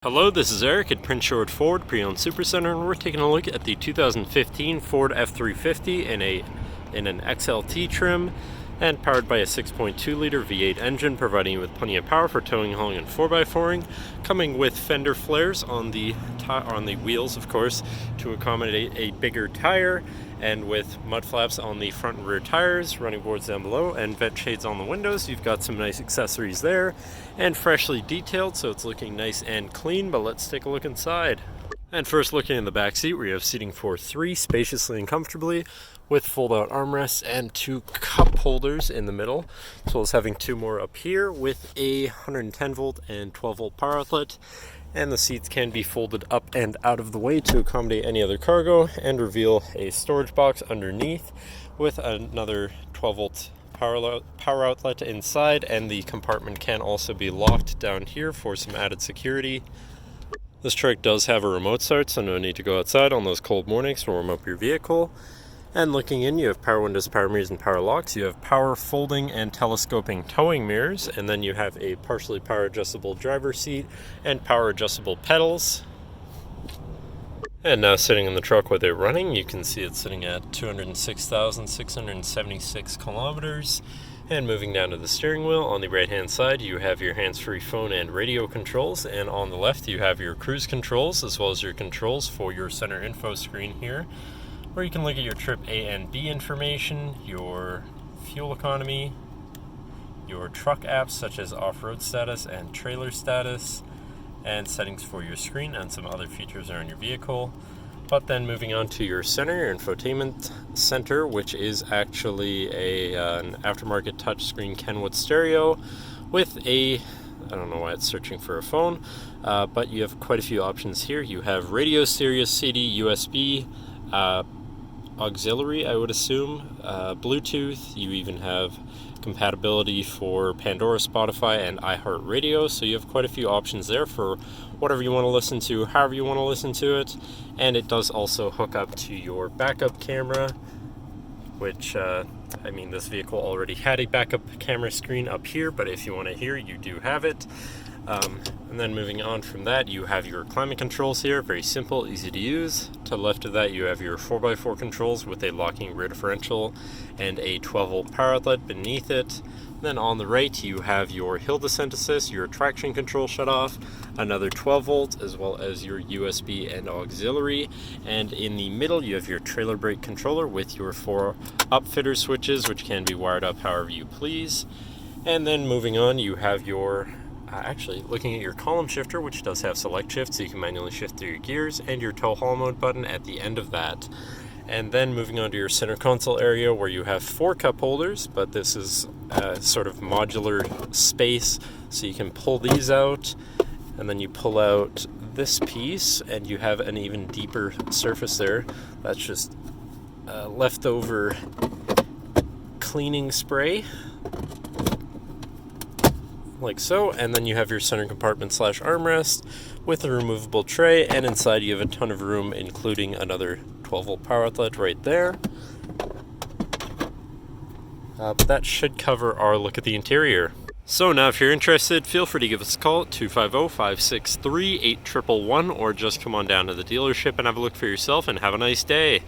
Hello, this is Eric at Prince George Ford Pre-Owned Supercenter, and we're taking a look at the 2015 Ford F-350 in an XLT trim and powered by a 6.2-liter V8 engine, providing you with plenty of power for towing, hauling, and 4x4ing, coming with fender flares on the wheels, of course, to accommodate a bigger tire, and with mud flaps on the front and rear tires, running boards down below, and vent shades on the windows. You've got some nice accessories there, and freshly detailed, so it's looking nice and clean. But let's take a look inside. And first, looking in the back seat, we have seating for three spaciously and comfortably, with fold-out armrests and two cup holders in the middle, as well as having two more up here with a 110-volt and 12-volt power outlet. And the seats can be folded up and out of the way to accommodate any other cargo and reveal a storage box underneath with another 12-volt power outlet inside, and the compartment can also be locked down here for some added security. This truck does have a remote start, so no need to go outside on those cold mornings to warm up your vehicle. And looking in, you have power windows, power mirrors, and power locks. You have power folding and telescoping towing mirrors, and then you have a partially power adjustable driver's seat and power adjustable pedals. And now sitting in the truck with it running, you can see it's sitting at 206,676 kilometers. And moving down to the steering wheel, on the right hand side you have your hands-free phone and radio controls, and on the left you have your cruise controls as well as your controls for your center info screen here, where you can look at your trip A and B information, your fuel economy, your truck apps such as off-road status and trailer status, and settings for your screen, and some other features around your vehicle. But then moving on to your center, your Infotainment Center, which is actually an aftermarket touchscreen Kenwood stereo with I don't know why it's searching for a phone, but you have quite a few options here. You have radio, Sirius, CD, USB, auxiliary, I would assume, Bluetooth. You even have compatibility for Pandora, Spotify, and iHeartRadio, so you have quite a few options there for whatever you want to listen to, however you want to listen to it. And it does also hook up to your backup camera, which this vehicle already had a backup camera screen up here, but if you want to hear, you do have it. And then moving on from that, you have your climate controls here, very simple, easy to use. To the left of that, you have your 4x4 controls with a locking rear differential and a 12-volt power outlet beneath it. Then on the right, you have your hill descent assist, your traction control shutoff, another 12-volt, as well as your USB and auxiliary. And in the middle, you have your trailer brake controller with your 4 upfitter switches, which can be wired up however you please. And then moving on, you have your looking at your column shifter, which does have select shift, so you can manually shift through your gears, and your tow haul mode button at the end of that. And then moving on to your center console area, where you have 4 cup holders, but this is sort of modular space, so you can pull these out, and then you pull out this piece, and you have an even deeper surface there. That's just leftover cleaning spray, like so. And then you have your center compartment / armrest with a removable tray, and inside you have a ton of room, including another 12-volt power outlet right there. But that should cover our look at the interior. So now if you're interested, feel free to give us a call at 250-563-8111, or just come on down to the dealership and have a look for yourself, and have a nice day.